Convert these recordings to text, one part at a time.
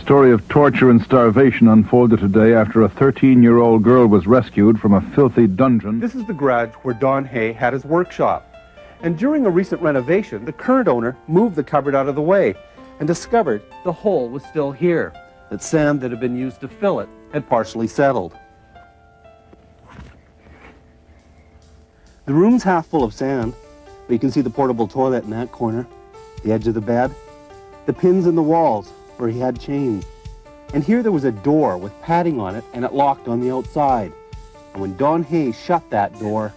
story of torture and starvation unfolded today after a 13-year-old girl was rescued from a filthy dungeon. This is the garage where Don Hay had his workshop. And during a recent renovation, the current owner moved the cupboard out of the way and discovered the hole was still here, that sand that had been used to fill it had partially settled. The room's half full of sand, but you can see the portable toilet in that corner, the edge of the bed, the pins in the walls where he had chains. And here there was a door with padding on it, and it locked on the outside. And when Don Hay shut that door,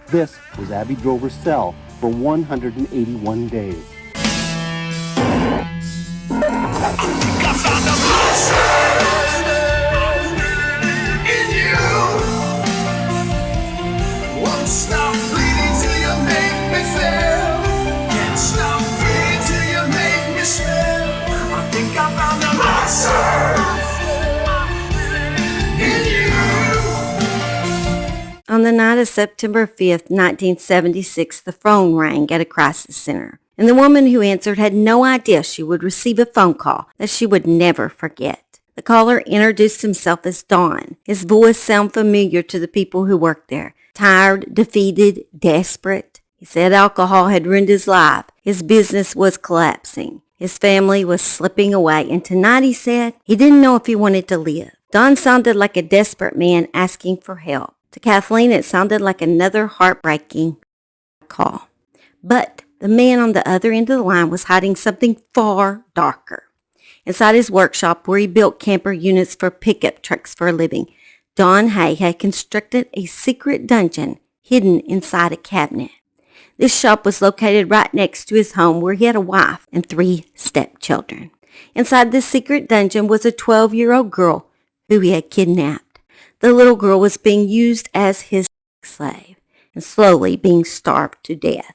this was Abby Drover's cell for 181 days. Stop bleeding till you make me feel. Can't stop bleeding till you make me smell. I think I found a monster in you. On the night of September 5th, 1976, the phone rang at a crisis center, and the woman who answered had no idea she would receive a phone call that she would never forget. The caller introduced himself as Don. His voice sounded familiar to the people who worked there. Tired, defeated, desperate. He said alcohol had ruined his life. His business was collapsing. His family was slipping away. And tonight, he said, he didn't know if he wanted to live. Don sounded like a desperate man asking for help. To Kathleen, it sounded like another heartbreaking call. But the man on the other end of the line was hiding something far darker. Inside his workshop, where he built camper units for pickup trucks for a living, Don Hay had constructed a secret dungeon hidden inside a cabinet. This shop was located right next to his home, where he had a wife and 3 stepchildren. Inside this secret dungeon was a 12-year-old girl who he had kidnapped. The little girl was being used as his slave and slowly being starved to death.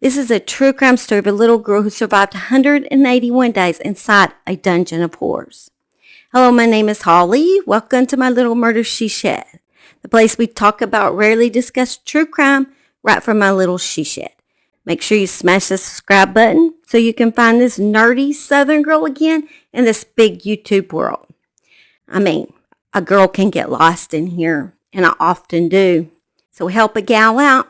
This is a true crime story of a little girl who survived 181 days inside a dungeon of horrors. Hello, my name is Holly. Welcome to my little murder she shed, the place we talk about, rarely discuss true crime, right from my little she shed. Make sure you smash the subscribe button so you can find this nerdy Southern girl again in this big YouTube world. I mean, a girl can get lost in here, and I often do. So help a gal out.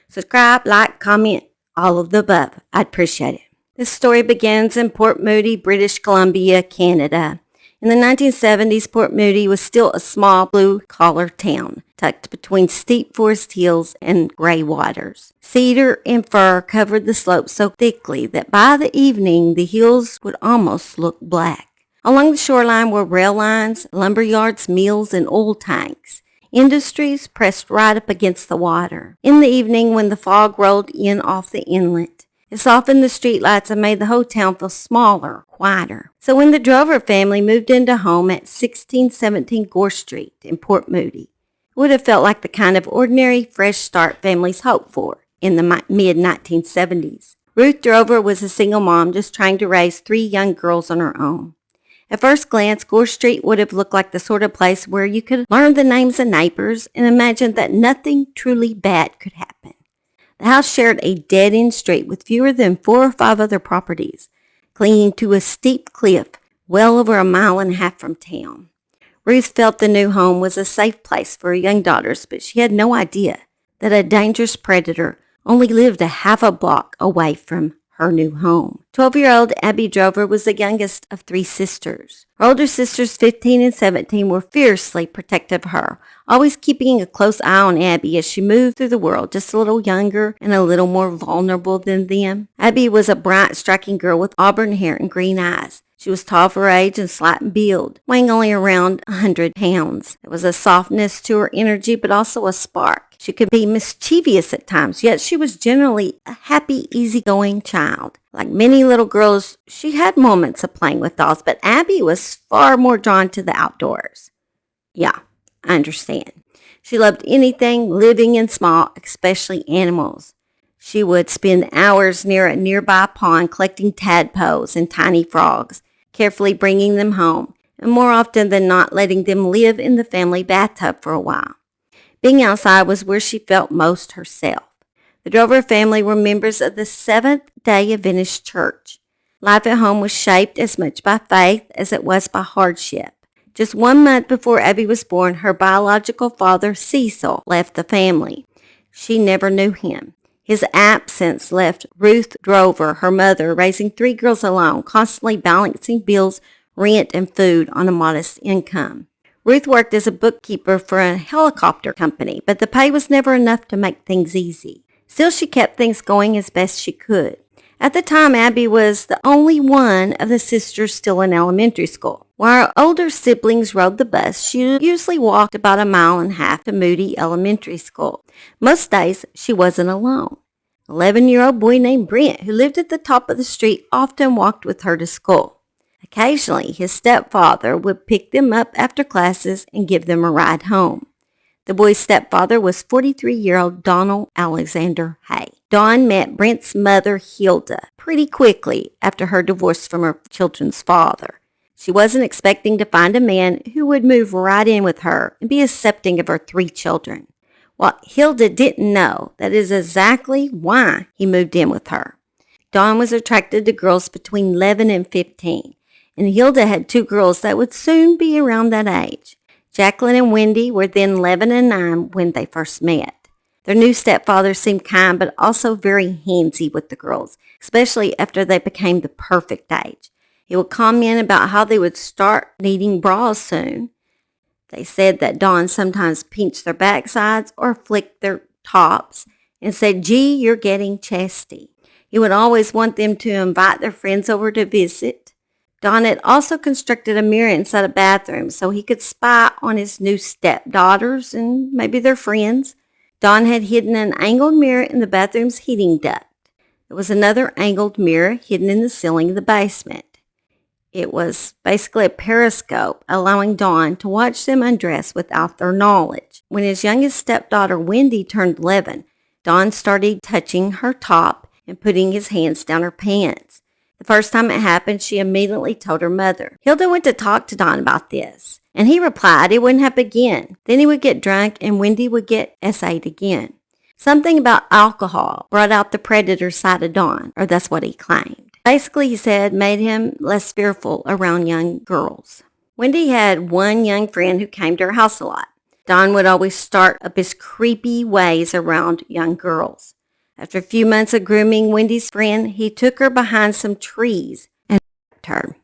Subscribe, like, comment, all of the above. I'd appreciate it. This story begins in Port Moody, British Columbia, Canada. In the 1970s, Port Moody was still a small blue-collar town, tucked between steep forest hills and gray waters. Cedar and fir covered the slopes so thickly that by the evening, the hills would almost look black. Along the shoreline were rail lines, lumber yards, mills, and oil tanks. Industries pressed right up against the water. In the evening, when the fog rolled in off the inlet, it softened the streetlights and made the whole town feel smaller, quieter. So when the Drover family moved into a home at 1617 Gore Street in Port Moody, it would have felt like the kind of ordinary, fresh start families hoped for in the mid-1970s. Ruth Drover was a single mom just trying to raise 3 young girls on her own. At first glance, Gore Street would have looked like the sort of place where you could learn the names of neighbors and imagine that nothing truly bad could happen. The house shared a dead-end street with fewer than 4 or 5 other properties, clinging to a steep cliff well over 1.5 miles from town. Ruth felt the new home was a safe place for her young daughters, but she had no idea that a dangerous predator only lived a half a block away from her new home. 12-year-old Abby Drover was the youngest of 3 sisters. Her older sisters, 15 and 17, were fiercely protective of her, always keeping a close eye on Abby as she moved through the world, just a little younger and a little more vulnerable than them. Abby was a bright, striking girl with auburn hair and green eyes. She was tall for her age and slight in build, weighing only around 100 pounds. There was a softness to her energy, but also a spark. She could be mischievous at times, yet she was generally a happy, easygoing child. Like many little girls, she had moments of playing with dolls, but Abby was far more drawn to the outdoors. Yeah, I understand. She loved anything living and small, especially animals. She would spend hours near a nearby pond collecting tadpoles and tiny frogs, carefully bringing them home, and more often than not letting them live in the family bathtub for a while. Being outside was where she felt most herself. The Drover family were members of the Seventh-day Adventist Church. Life at home was shaped as much by faith as it was by hardship. Just 1 month before Abby was born, her biological father, Cecil, left the family. She never knew him. His absence left Ruth Drover, her mother, raising 3 girls alone, constantly balancing bills, rent, and food on a modest income. Ruth worked as a bookkeeper for a helicopter company, but the pay was never enough to make things easy. Still, she kept things going as best she could. At the time, Abby was the only one of the sisters still in elementary school. While her older siblings rode the bus, she usually walked about 1.5 miles to Moody Elementary School. Most days, she wasn't alone. An 11-year-old boy named Brent, who lived at the top of the street, often walked with her to school. Occasionally, his stepfather would pick them up after classes and give them a ride home. The boy's stepfather was 43-year-old Donald Alexander Hay. Dawn met Brent's mother, Hilda, pretty quickly after her divorce from her children's father. She wasn't expecting to find a man who would move right in with her and be accepting of her 3 children. What Hilda didn't know, that is exactly why he moved in with her. Dawn was attracted to girls between 11 and 15, and Hilda had 2 girls that would soon be around that age. Jacqueline and Wendy were then 11 and 9 when they first met. Their new stepfather seemed kind but also very handsy with the girls, especially after they became the perfect age. He would comment about how they would start needing bras soon. They said that Dawn sometimes pinched their backsides or flicked their tops and said, "Gee, you're getting chesty." He would always want them to invite their friends over to visit. Dawn had also constructed a mirror inside a bathroom so he could spy on his new stepdaughters and maybe their friends. Dawn had hidden an angled mirror in the bathroom's heating duct. There was another angled mirror hidden in the ceiling of the basement. It was basically a periscope, allowing Dawn to watch them undress without their knowledge. When his youngest stepdaughter, Wendy, turned 11, Dawn started touching her top and putting his hands down her pants. The first time it happened, she immediately told her mother. Hilda went to talk to Dawn about this, and he replied it wouldn't happen again. Then he would get drunk, and Wendy would get SA'd again. Something about alcohol brought out the predator side of Dawn, or that's what he claimed. Basically, he said, made him less fearful around young girls. Wendy had one young friend who came to her house a lot. Dawn would always start up his creepy ways around young girls. After a few months of grooming Wendy's friend, he took her behind some trees and raped her.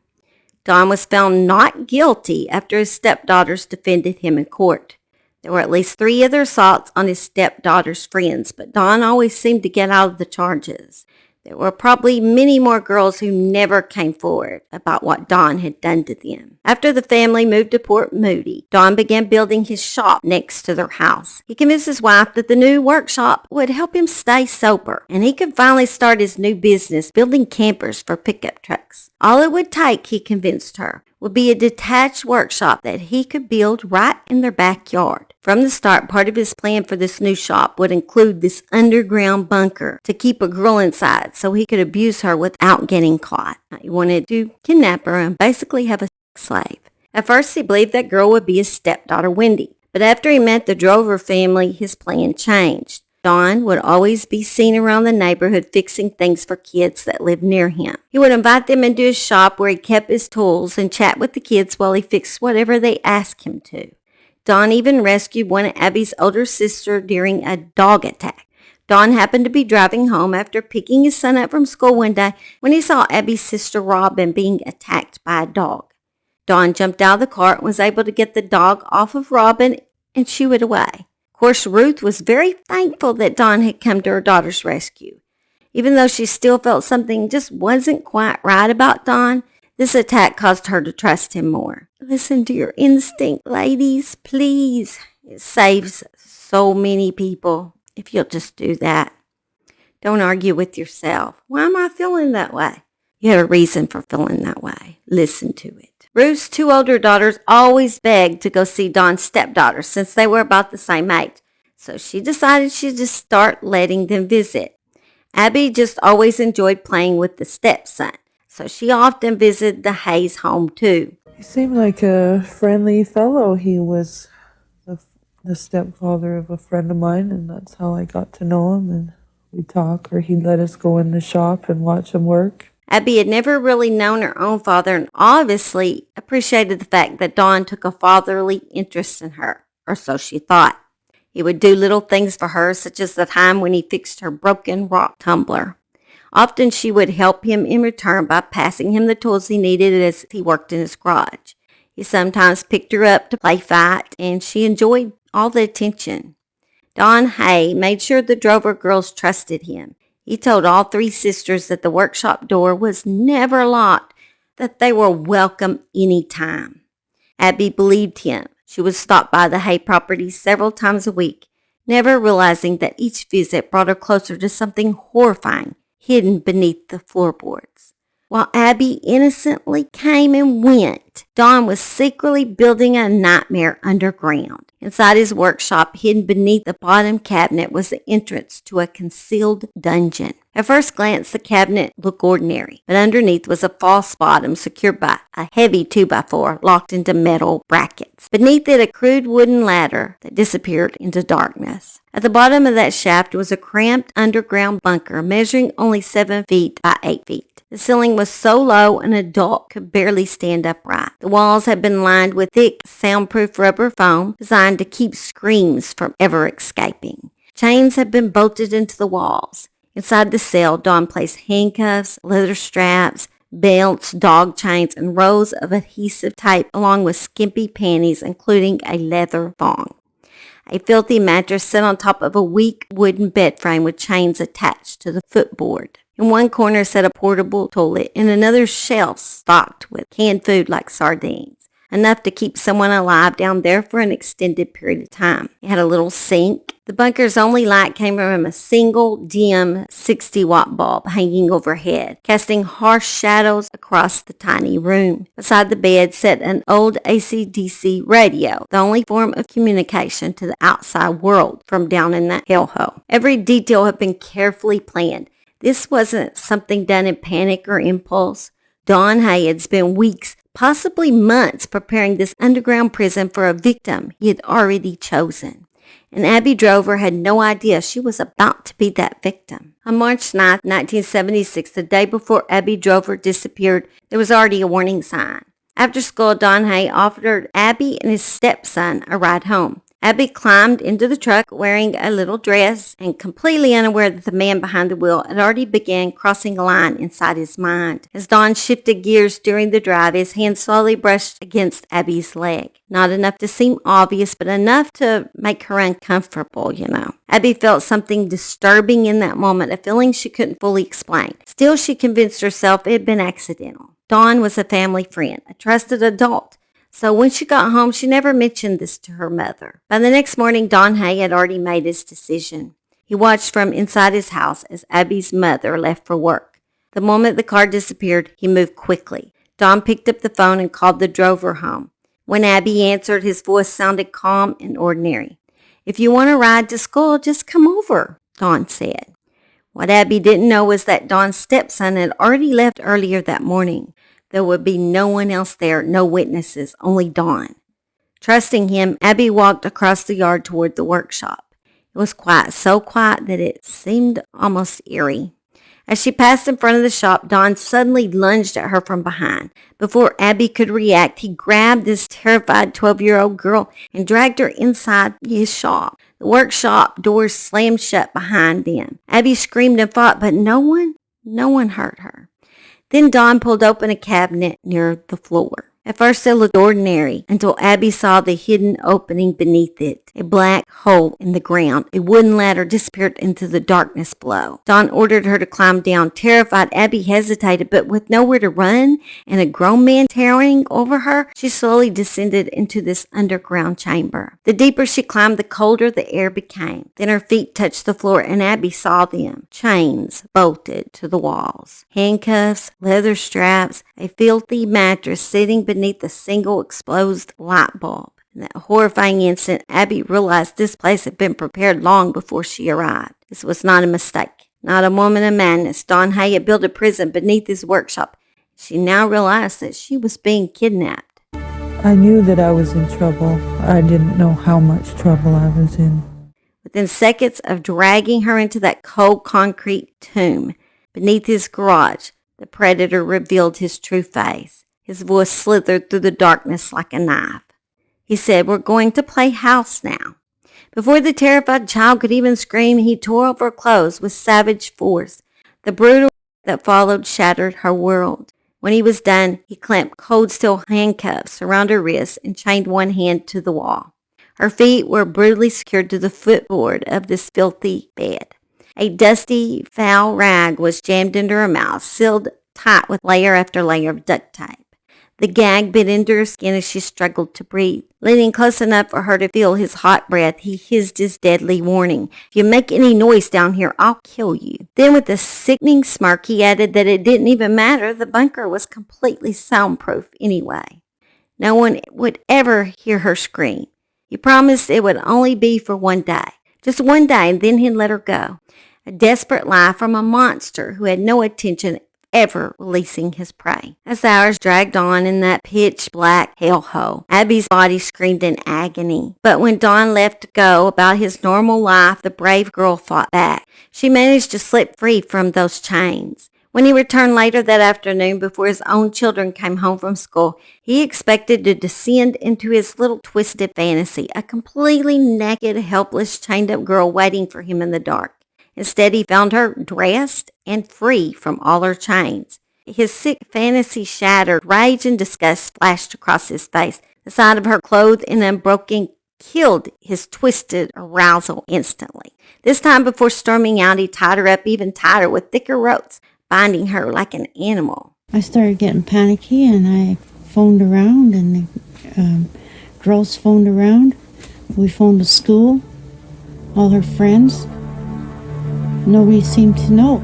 Dawn was found not guilty after his stepdaughters defended him in court. There were at least 3 other assaults on his stepdaughter's friends, but Dawn always seemed to get out of the charges. There were probably many more girls who never came forward about what Dawn had done to them. After the family moved to Port Moody, Dawn began building his shop next to their house. He convinced his wife that the new workshop would help him stay sober, and he could finally start his new business building campers for pickup trucks. All it would take, he convinced her, would be a detached workshop that he could build right in their backyard. From the start, part of his plan for this new shop would include this underground bunker to keep a girl inside so he could abuse her without getting caught. He wanted to kidnap her and basically have a sex slave. At first, he believed that girl would be his stepdaughter, Wendy. But after he met the Drover family, his plan changed. Dawn would always be seen around the neighborhood fixing things for kids that lived near him. He would invite them into his shop where he kept his tools and chat with the kids while he fixed whatever they asked him to. Dawn even rescued one of Abby's older sister during a dog attack. Dawn happened to be driving home after picking his son up from school one day when he saw Abby's sister Robin being attacked by a dog. Dawn jumped out of the car and was able to get the dog off of Robin and shoo it away. Of course, Ruth was very thankful that Dawn had come to her daughter's rescue. Even though she still felt something just wasn't quite right about Dawn, this attack caused her to trust him more. Listen to your instinct, ladies, please. It saves so many people if you'll just do that. Don't argue with yourself. Why am I feeling that way? You had a reason for feeling that way. Listen to it. Ruth's 2 older daughters always begged to go see Dawn's stepdaughter since they were about the same age. So she decided she'd just start letting them visit. Abby just always enjoyed playing with the stepson, so she often visited the Hayes home too. He seemed like a friendly fellow. He was the stepfather of a friend of mine, and that's how I got to know him. And we'd talk, or he'd let us go in the shop and watch him work. Abby had never really known her own father and obviously appreciated the fact that Don took a fatherly interest in her, or so she thought. He would do little things for her, such as the time when he fixed her broken rock tumbler. Often she would help him in return by passing him the tools he needed as he worked in his garage. He sometimes picked her up to play fight, and she enjoyed all the attention. Don Hay made sure the Drover girls trusted him. He told all three sisters that the workshop door was never locked, that they were welcome any time. Abby believed him. She would stop by the Hay property several times a week, never realizing that each visit brought her closer to something horrifying hidden beneath the floorboards. While Abby innocently came and went, Don was secretly building a nightmare underground. Inside his workshop, hidden beneath the bottom cabinet, was the entrance to a concealed dungeon. At first glance, the cabinet looked ordinary, but underneath was a false bottom secured by a heavy 2x4 locked into metal brackets. Beneath it, a crude wooden ladder that disappeared into darkness. At the bottom of that shaft was a cramped underground bunker measuring only 7 feet by 8 feet. The ceiling was so low an adult could barely stand upright. The walls had been lined with thick, soundproof rubber foam designed to keep screams from ever escaping. Chains had been bolted into the walls. Inside the cell, Don placed handcuffs, leather straps, belts, dog chains, and rows of adhesive tape along with skimpy panties, including a leather thong. A filthy mattress sat on top of a weak wooden bed frame with chains attached to the footboard. In one corner sat a portable toilet, and another shelf stocked with canned food like sardines, enough to keep someone alive down there for an extended period of time. It had a little sink. The bunker's only light came from a single dim 60-watt bulb hanging overhead, casting harsh shadows across the tiny room. Beside the bed sat an old AC/DC radio, the only form of communication to the outside world from down in that hellhole. Every detail had been carefully planned. This wasn't something done in panic or impulse. Don Hay had spent weeks, possibly months, preparing this underground prison for a victim he had already chosen. And Abby Drover had no idea she was about to be that victim. On March 9, 1976, the day before Abby Drover disappeared, there was already a warning sign. After school, Don Hay offered Abby and his stepson a ride home. Abby climbed into the truck wearing a little dress and completely unaware that the man behind the wheel had already begun crossing a line inside his mind. As Don shifted gears during the drive, his hand slowly brushed against Abby's leg. Not enough to seem obvious, but enough to make her uncomfortable, Abby felt something disturbing in that moment, a feeling she couldn't fully explain. Still, she convinced herself it had been accidental. Don was a family friend, a trusted adult. So when she got home, she never mentioned this to her mother. By the next morning, Don Hay had already made his decision. He watched from inside his house as Abby's mother left for work. The moment the car disappeared, he moved quickly. Don picked up the phone and called the Drover home. When Abby answered, his voice sounded calm and ordinary. "If you want to ride to school, just come over," Don said. What Abby didn't know was that Don's stepson had already left earlier that morning. There would be no one else there, no witnesses, only Don. Trusting him, Abby walked across the yard toward the workshop. It was quiet, so quiet that it seemed almost eerie. As she passed in front of the shop, Don suddenly lunged at her from behind. Before Abby could react, he grabbed this terrified 12-year-old girl and dragged her inside his shop. The workshop doors slammed shut behind them. Abby screamed and fought, but no one hurt her. Then Don pulled open a cabinet near the floor. At first it looked ordinary until Abby saw the hidden opening beneath it. A black hole in the ground. A wooden ladder disappeared into the darkness below. Don ordered her to climb down. Terrified, Abby hesitated, but with nowhere to run and a grown man towering over her, she slowly descended into this underground chamber. The deeper she climbed, the colder the air became. Then her feet touched the floor and Abby saw them. Chains bolted to the walls. Handcuffs, leather straps, a filthy mattress sitting beneath a single exposed light bulb. In that horrifying instant, Abby realized this place had been prepared long before she arrived. This was not a mistake, not a moment of madness. Don Hay had built a prison beneath his workshop. She now realized that she was being kidnapped. I knew that I was in trouble. I didn't know how much trouble I was in. Within seconds of dragging her into that cold concrete tomb beneath his garage, the predator revealed his true face. His voice slithered through the darkness like a knife. He said, "We're going to play house now." Before the terrified child could even scream, he tore off her clothes with savage force. The brutal that followed shattered her world. When he was done, he clamped cold steel handcuffs around her wrists and chained one hand to the wall. Her feet were brutally secured to the footboard of this filthy bed. A dusty, foul rag was jammed into her mouth, sealed tight with layer after layer of duct tape. The gag bit into her skin as she struggled to breathe. Leaning close enough for her to feel his hot breath, he hissed his deadly warning. "If you make any noise down here, I'll kill you." Then with a sickening smirk, he added that it didn't even matter. The bunker was completely soundproof anyway. No one would ever hear her scream. He promised it would only be for one day. Just one day, and then he'd let her go. A desperate lie from a monster who had no intention ever releasing his prey. As the hours dragged on in that pitch-black hellhole, Abby's body screamed in agony. But when Don left to go about his normal life, the brave girl fought back. She managed to slip free from those chains. When he returned later that afternoon before his own children came home from school, he expected to descend into his little twisted fantasy, a completely naked, helpless, chained-up girl waiting for him in the dark. Instead, he found her dressed and free from all her chains. His sick fantasy shattered. Rage and disgust flashed across his face. The sight of her clothed and unbroken killed his twisted arousal instantly. This time, before storming out, he tied her up even tighter with thicker ropes, binding her like an animal. I started getting panicky, and I phoned around, and the girls phoned around. We phoned the school, all her friends. Nobody seemed to know.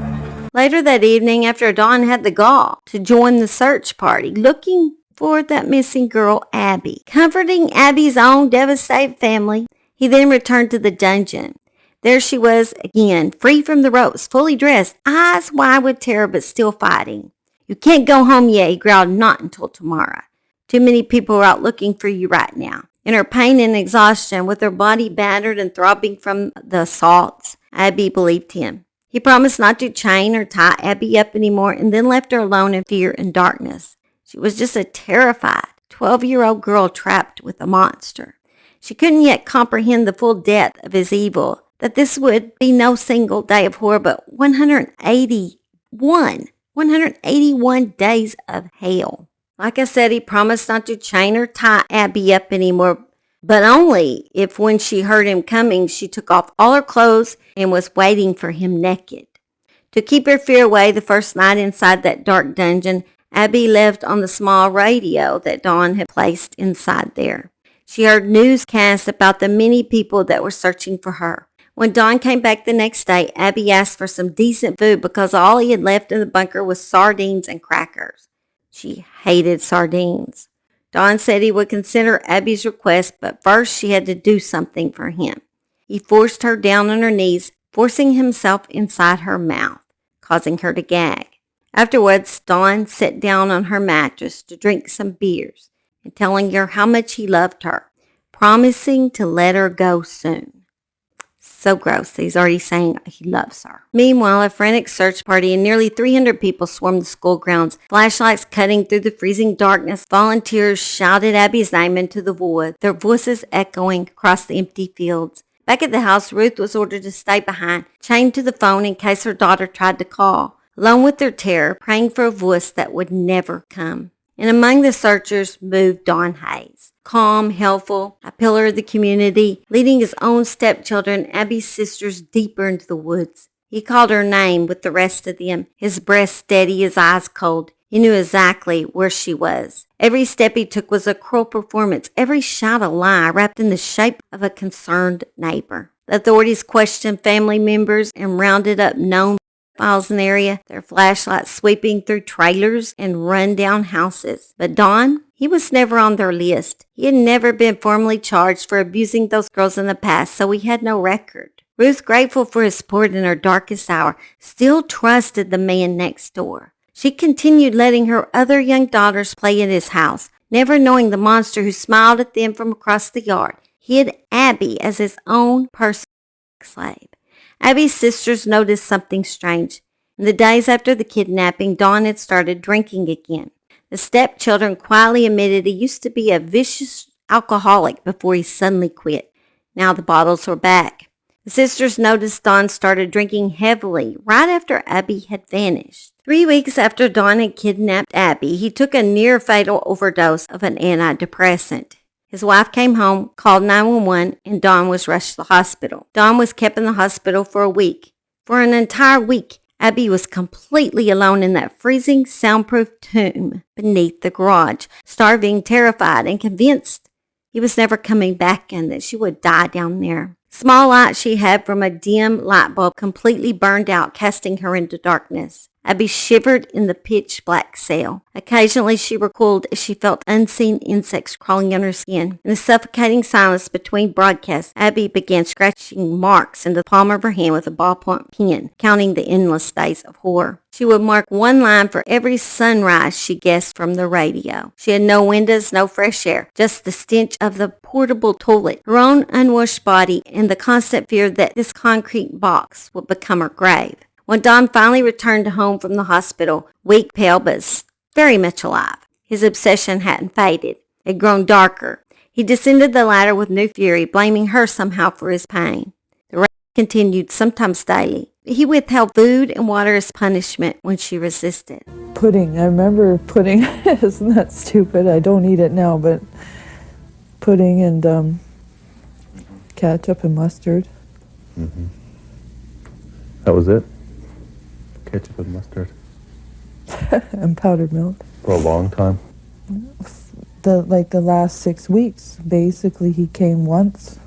Later that evening, after Don had the gall to join the search party, looking for that missing girl, Abby, comforting Abby's own devastated family, he then returned to the dungeon. There she was again, free from the ropes, fully dressed, eyes wide with terror, but still fighting. "You can't go home yet," he growled, "not until tomorrow. Too many people are out looking for you right now." In her pain and exhaustion, with her body battered and throbbing from the assaults, Abby believed him. He promised not to chain or tie Abby up anymore and then left her alone in fear and darkness. She was just a terrified 12-year-old girl trapped with a monster. She couldn't yet comprehend the full depth of his evil, that this would be no single day of horror, but 181 days of hell. Like I said, he promised not to chain or tie Abby up anymore, but only if when she heard him coming, she took off all her clothes and was waiting for him naked. To keep her fear away the first night inside that dark dungeon, Abby left on the small radio that Dawn had placed inside there. She heard newscasts about the many people that were searching for her. When Dawn came back the next day, Abby asked for some decent food because all he had left in the bunker was sardines and crackers. She hated sardines. Don said he would consider Abby's request, but first she had to do something for him. He forced her down on her knees, forcing himself inside her mouth, causing her to gag. Afterwards, Don sat down on her mattress to drink some beers and telling her how much he loved her, promising to let her go soon. So gross. He's already saying he loves her. Meanwhile, a frantic search party and nearly 300 people swarmed the school grounds. Flashlights cutting through the freezing darkness. Volunteers shouted Abby's name into the void, their voices echoing across the empty fields. Back at the house, Ruth was ordered to stay behind, chained to the phone in case her daughter tried to call. Alone with their terror, praying for a voice that would never come. And among the searchers moved Don Hayes. Calm, helpful, a pillar of the community, leading his own stepchildren, Abby's sisters, deeper into the woods. He called her name with the rest of them, his breath steady, his eyes cold. He knew exactly where she was. Every step he took was a cruel performance, every shout a lie wrapped in the shape of a concerned neighbor. The authorities questioned family members and rounded up known files in the area, their flashlights sweeping through trailers and run-down houses. But Don, he was never on their list. He had never been formally charged for abusing those girls in the past, so he had no record. Ruth, grateful for his support in her darkest hour, still trusted the man next door. She continued letting her other young daughters play in his house, never knowing the monster who smiled at them from across the yard hid Abby as his own personal slave. Abby's sisters noticed something strange. In the days after the kidnapping, Don had started drinking again. The stepchildren quietly admitted he used to be a vicious alcoholic before he suddenly quit. Now the bottles were back. The sisters noticed Don started drinking heavily right after Abby had vanished. 3 weeks after Don had kidnapped Abby, he took a near-fatal overdose of an antidepressant. His wife came home, called 911, and Don was rushed to the hospital. Don was kept in the hospital for a week. For an entire week, Abby was completely alone in that freezing, soundproof tomb beneath the garage, starving, terrified, and convinced he was never coming back and that she would die down there. Small light she had from a dim light bulb completely burned out, casting her into darkness. Abby shivered in the pitch-black cell. Occasionally she recoiled as she felt unseen insects crawling on her skin. In the suffocating silence between broadcasts, Abby began scratching marks into the palm of her hand with a ballpoint pen, counting the endless days of horror. She would mark one line for every sunrise she guessed from the radio. She had no windows, no fresh air, just the stench of the portable toilet, her own unwashed body, and the constant fear that this concrete box would become her grave. When Don finally returned home from the hospital, weak, pale, but very much alive, his obsession hadn't faded. It had grown darker. He descended the ladder with new fury, blaming her somehow for his pain. The rape continued, sometimes daily. He withheld food and water as punishment when she resisted. Pudding. I remember pudding. Isn't that stupid? I don't eat it now, but pudding and ketchup and mustard. Mm-hmm. That was it? Ketchup and mustard? And powdered milk. For a long time? The last 6 weeks. Basically, he came once,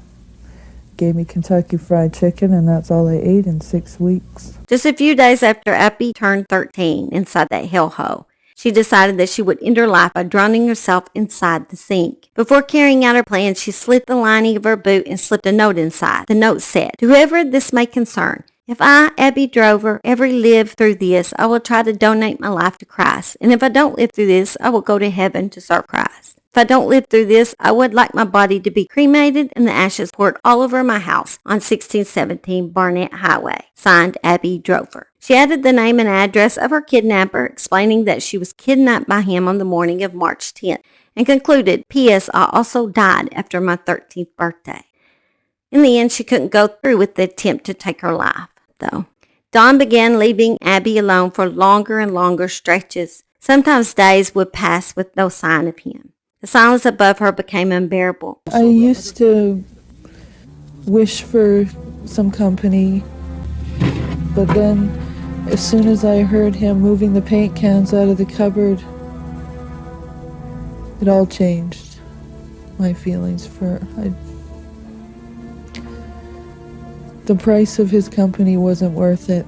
gave me Kentucky Fried Chicken, and that's all I ate in 6 weeks. Just a few days after Abby turned 13 inside that hellhole, she decided that she would end her life by drowning herself inside the sink. Before carrying out her plan, she slit the lining of her boot and slipped a note inside. The note said, "To whoever this may concern, if I, Abby Drover, ever live through this, I will try to donate my life to Christ. And if I don't live through this, I will go to heaven to serve Christ. If I don't live through this, I would like my body to be cremated and the ashes poured all over my house on 1617 Barnett Highway. Signed, Abby Drover." She added the name and address of her kidnapper, explaining that she was kidnapped by him on the morning of March 10th, and concluded, "P.S. I also died after my 13th birthday." In the end, she couldn't go through with the attempt to take her life, though. Dawn began leaving Abby alone for longer and longer stretches. Sometimes days would pass with no sign of him. The silence above her became unbearable. I used to wish for some company, but then as soon as I heard him moving the paint cans out of the cupboard, it all changed. My feelings the price of his company wasn't worth it.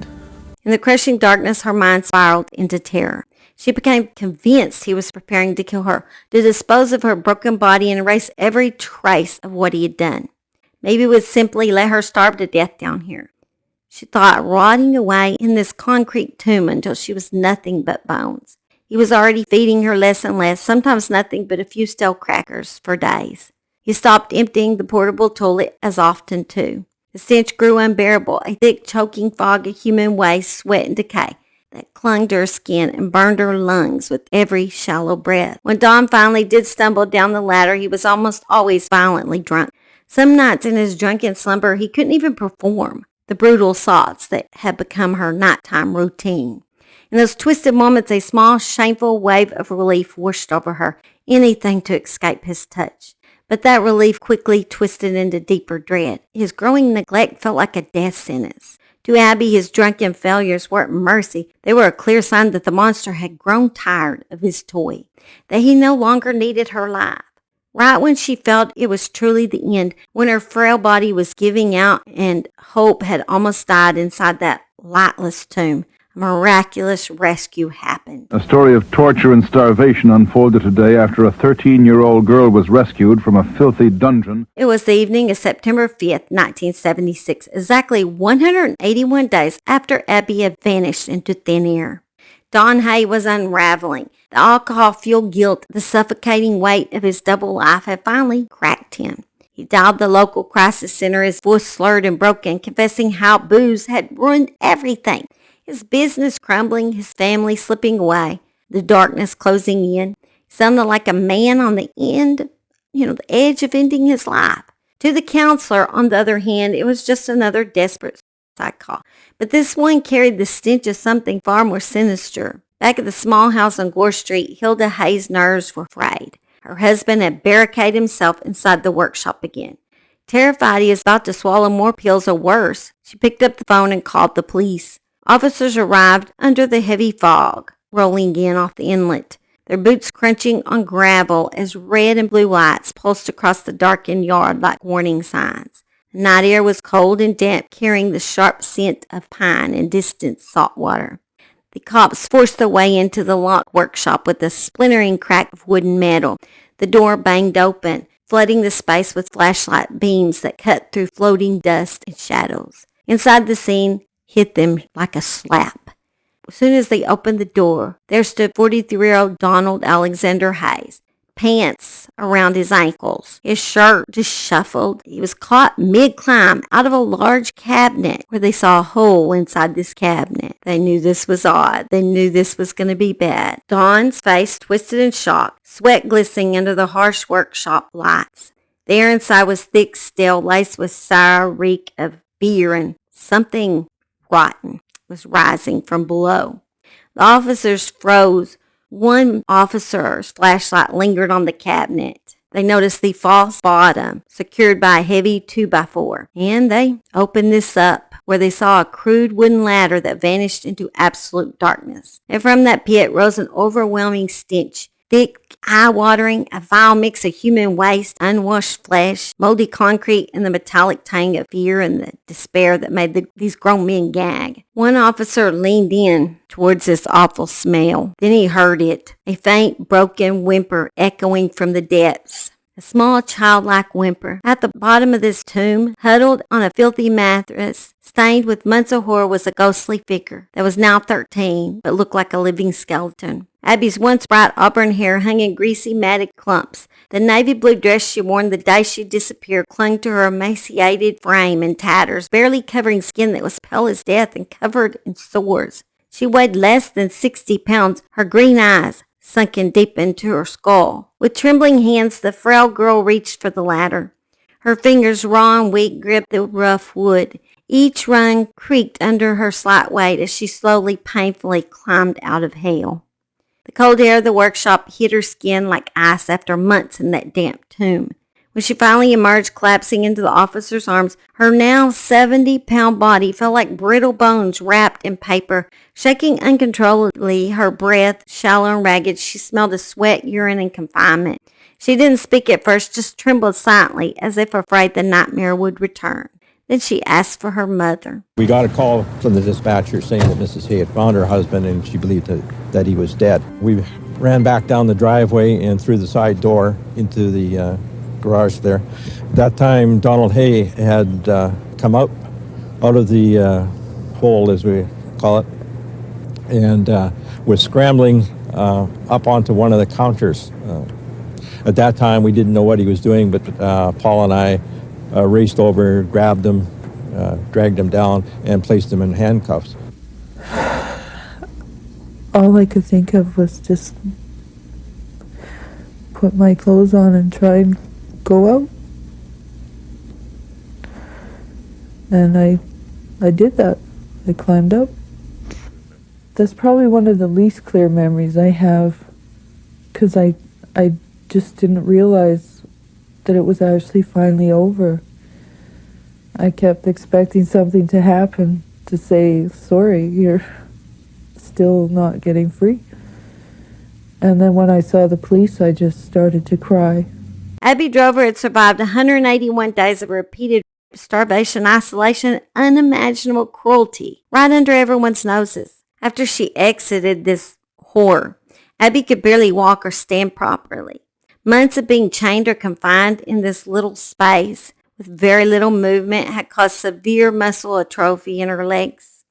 In the crushing darkness, her mind spiraled into terror. She became convinced he was preparing to kill her, to dispose of her broken body and erase every trace of what he had done. Maybe he would simply let her starve to death down here. She thought, rotting away in this concrete tomb until she was nothing but bones. He was already feeding her less and less, sometimes nothing but a few stale crackers for days. He stopped emptying the portable toilet as often, too. The stench grew unbearable, a thick, choking fog of human waste, sweat, and decay that clung to her skin and burned her lungs with every shallow breath. When Don finally did stumble down the ladder, he was almost always violently drunk. Some nights in his drunken slumber, he couldn't even perform the brutal assaults that had become her nighttime routine. In those twisted moments, a small, shameful wave of relief washed over her, anything to escape his touch. But that relief quickly twisted into deeper dread. His growing neglect felt like a death sentence. To Abby, his drunken failures weren't mercy. They were a clear sign that the monster had grown tired of his toy, that he no longer needed her life. Right when she felt it was truly the end, when her frail body was giving out and hope had almost died inside that lightless tomb, a miraculous rescue happened. A story of torture and starvation unfolded today after a 13-year-old girl was rescued from a filthy dungeon. It was the evening of September 5th, 1976, exactly 181 days after Abby had vanished into thin air. Don Hay was unraveling. The alcohol-fueled guilt, the suffocating weight of his double life had finally cracked him. He dialed the local crisis center, his voice slurred and broken, confessing how booze had ruined everything. His business crumbling, his family slipping away, the darkness closing in. He sounded like a man on the edge of ending his life. To the counselor, on the other hand, it was just another desperate suicide call. But this one carried the stench of something far more sinister. Back at the small house on Gore Street, Hilda Hayes' nerves were frayed. Her husband had barricaded himself inside the workshop again. Terrified he was about to swallow more pills or worse, she picked up the phone and called the police. Officers arrived under the heavy fog, rolling in off the inlet, their boots crunching on gravel as red and blue lights pulsed across the darkened yard like warning signs. The night air was cold and damp, carrying the sharp scent of pine and distant salt water. The cops forced their way into the locked workshop with a splintering crack of wood and metal. The door banged open, flooding the space with flashlight beams that cut through floating dust and shadows. Inside, the scene hit them like a slap. As soon as they opened the door, there stood 43-year-old Donald Alexander Hayes, pants around his ankles, his shirt disheveled. He was caught mid-climb out of a large cabinet where they saw a hole inside this cabinet. They knew this was odd. They knew this was going to be bad. Don's face twisted in shock, sweat glistening under the harsh workshop lights. The air inside was thick, stale, laced with sour reek of beer, and something rotten was rising from below. The officers froze. One officer's flashlight lingered on the cabinet. They noticed the false bottom secured by a heavy 2x4, and they opened this up where they saw a crude wooden ladder that vanished into absolute darkness. And from that pit rose an overwhelming stench, thick, eye-watering, a vile mix of human waste, unwashed flesh, moldy concrete, and the metallic tang of fear and the despair that made these grown men gag. One officer leaned in towards this awful smell. Then he heard it, a faint, broken whimper echoing from the depths. A small, childlike whimper. At the bottom of this tomb, huddled on a filthy mattress, stained with months of horror, was a ghostly figure that was now 13, but looked like a living skeleton. Abby's once bright auburn hair hung in greasy, matted clumps. The navy blue dress she wore the day she disappeared clung to her emaciated frame in tatters, barely covering skin that was pale as death and covered in sores. She weighed less than 60 pounds, her green eyes sunken deep into her skull. With trembling hands, the frail girl reached for the ladder. Her fingers, raw and weak, gripped the rough wood. Each rung creaked under her slight weight as she slowly, painfully climbed out of hell. The cold air of the workshop hit her skin like ice after months in that damp tomb. When she finally emerged, collapsing into the officer's arms, her now 70-pound body felt like brittle bones wrapped in paper. Shaking uncontrollably, her breath shallow and ragged, she smelled of sweat, urine, and confinement. She didn't speak at first, just trembled silently, as if afraid the nightmare would return. Then she asked for her mother. We got a call from the dispatcher saying that Mrs. Hay had found her husband and she believed that he was dead. We ran back down the driveway and through the side door into the garage there. At that time, Donald Hay had come out of the hole, as we call it, and was scrambling up onto one of the counters. At that time, we didn't know what he was doing, but Paul and I raced over, grabbed him, dragged him down, and placed him in handcuffs. All I could think of was just put my clothes on and try and go out. And I did that. I climbed up. That's probably one of the least clear memories I have, because I just didn't realize that it was actually finally over. I kept expecting something to happen to say, sorry, you're still not getting free. And then when I saw the police, I just started to cry. Abby Drover had survived 181 days of repeated starvation, isolation, and unimaginable cruelty right under everyone's noses. After she exited this horror, Abby could barely walk or stand properly. Months of being chained or confined in this little space with very little movement had caused severe muscle atrophy in her legs.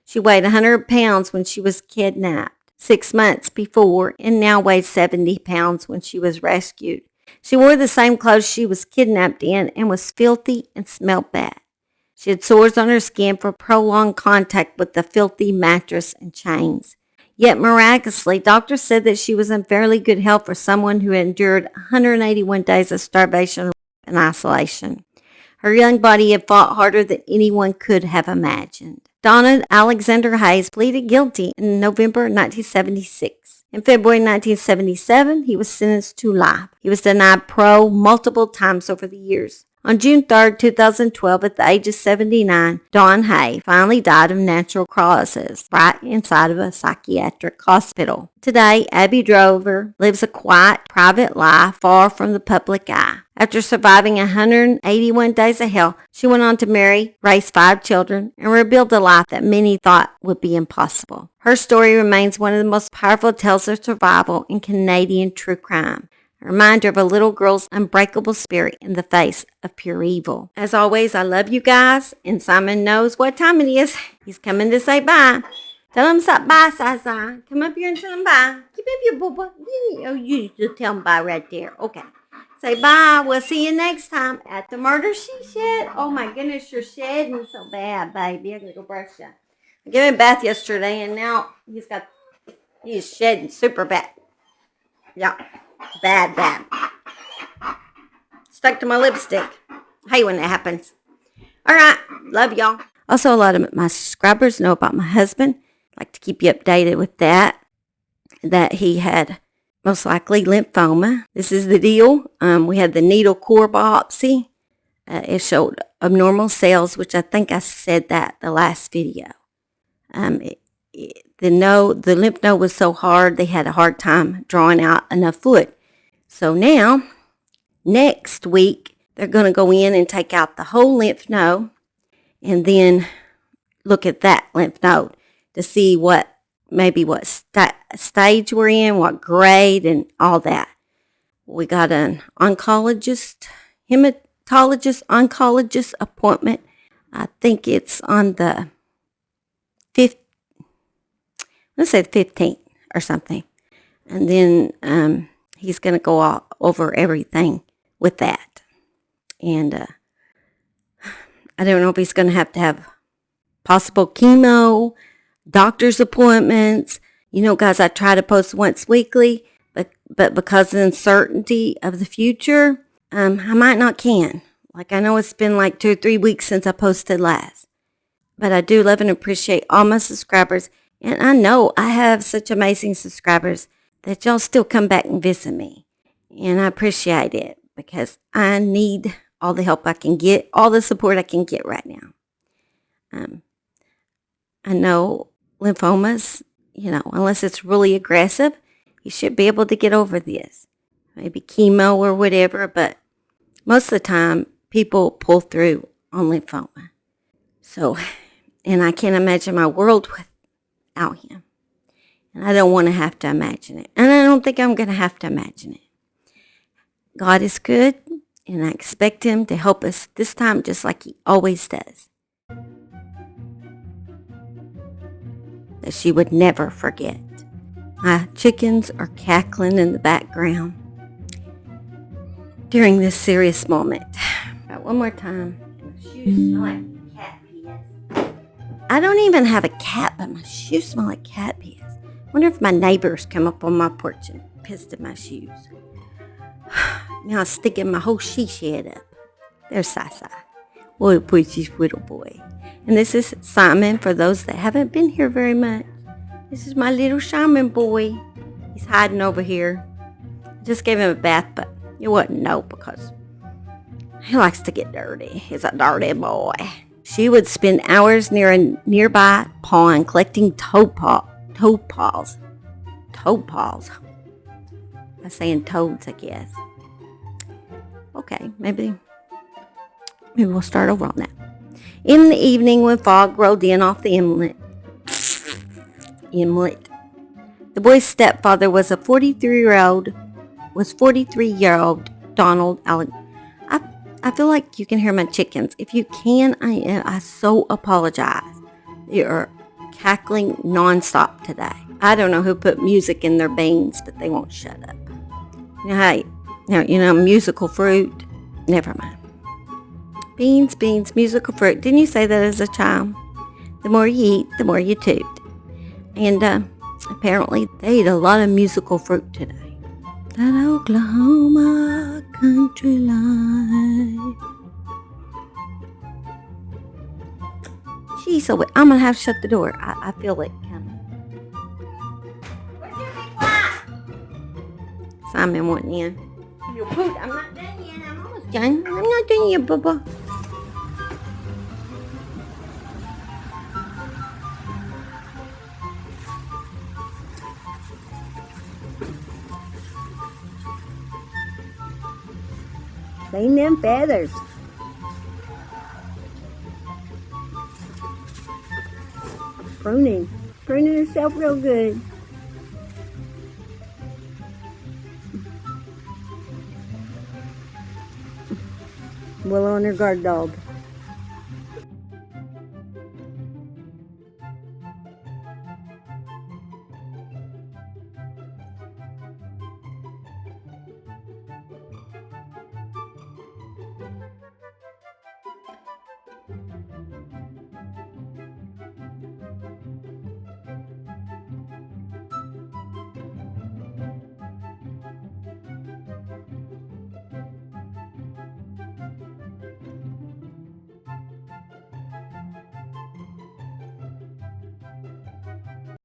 She weighed 100 pounds when she was kidnapped 6 months before, and now weighed 70 pounds when she was rescued. She wore the same clothes she was kidnapped in and was filthy and smelled bad. She had sores on her skin for prolonged contact with the filthy mattress and chains. Yet miraculously, doctors said that she was in fairly good health for someone who had endured 181 days of starvation and isolation. Her young body had fought harder than anyone could have imagined. Donald Alexander Hayes pleaded guilty in November 1976. In February 1977, he was sentenced to life. He was denied parole multiple times over the years. On June 3, 2012, at the age of 79, Don Hay finally died of natural causes right inside of a psychiatric hospital. Today, Abby Drover lives a quiet, private life far from the public eye. After surviving 181 days of hell, she went on to marry, raise 5 children, and rebuild a life that many thought would be impossible. Her story remains one of the most powerful tales of survival in Canadian true crime. A reminder of a little girl's unbreakable spirit in the face of pure evil. As always, I love you guys, and Simon knows what time it is. He's coming to say bye. Tell him bye, Sasa. Come up here and tell him bye. Keep up your booba. Oh, you just tell him bye right there. Okay. Say bye. We'll see you next time at the murder she shed. Oh my goodness, you're shedding so bad, baby. I gotta go brush you. I gave him a bath yesterday, and now he's shedding super bad. Yeah. Bad. Stuck to my lipstick. I hate when that happens. All right. Love y'all. Also, a lot of my subscribers know about my husband. I'd like to keep you updated with that he had most likely lymphoma. This is the deal. We had the needle core biopsy. It showed abnormal cells, which I think I said that the last video. The lymph node was so hard, they had a hard time drawing out enough fluid. So now, next week, they're going to go in and take out the whole lymph node and then look at that lymph node to see what stage we're in, what grade, and all that. We got an oncologist appointment. I think it's on the 15th or something. And then he's going to go over everything with that. And I don't know if he's going to have possible chemo, doctor's appointments. You know, guys, I try to post once weekly, but because of the uncertainty of the future, I might not can. Like, I know it's been like 2 or 3 weeks since I posted last. But I do love and appreciate all my subscribers. And I know I have such amazing subscribers that y'all still come back and visit me. And I appreciate it because I need all the help I can get, all the support I can get right now. I know lymphomas, unless it's really aggressive, you should be able to get over this. Maybe chemo or whatever, but most of the time, people pull through on lymphoma. So, and I can't imagine my world without him. And I don't want to have to imagine it. And I don't think I'm going to have to imagine it. God is good, and I expect him to help us this time just like he always does. That she would never forget. My chickens are cackling in the background during this serious moment. Right, one more time. My shoes smell like cat piss. I don't even have a cat, but my shoes smell like cat piss. Wonder if my neighbors come up on my porch and pissed in my shoes. Now I'm sticking my whole she shed up. There's Sasa. Boy, precious little boy. And this is Simon, for those that haven't been here very much. This is my little Simon boy. He's hiding over here. I just gave him a bath, but you wouldn't know because he likes to get dirty. He's a dirty boy. She would spend hours near a nearby pond collecting toad paws. I'm saying toads, I guess. Okay, maybe we'll start over on that. In the evening, when fog rolled in off the inlet, the boy's stepfather was 43-year-old Donald Allen. I feel like you can hear my chickens. If you can, I so apologize. They are cackling nonstop today. I don't know who put music in their beans, but they won't shut up. Musical fruit. Never mind. Beans, beans, musical fruit. Didn't you say that as a child? The more you eat, the more you toot. And apparently they ate a lot of musical fruit today. That Oklahoma country life. Geez, so I'm going to have to shut the door. I feel it coming. Simon went in. You poot, I'm not done yet. I'm almost done. I'm not done yet, Bubba. Clean them feathers. Pruning herself real good. Willow and her guard dog.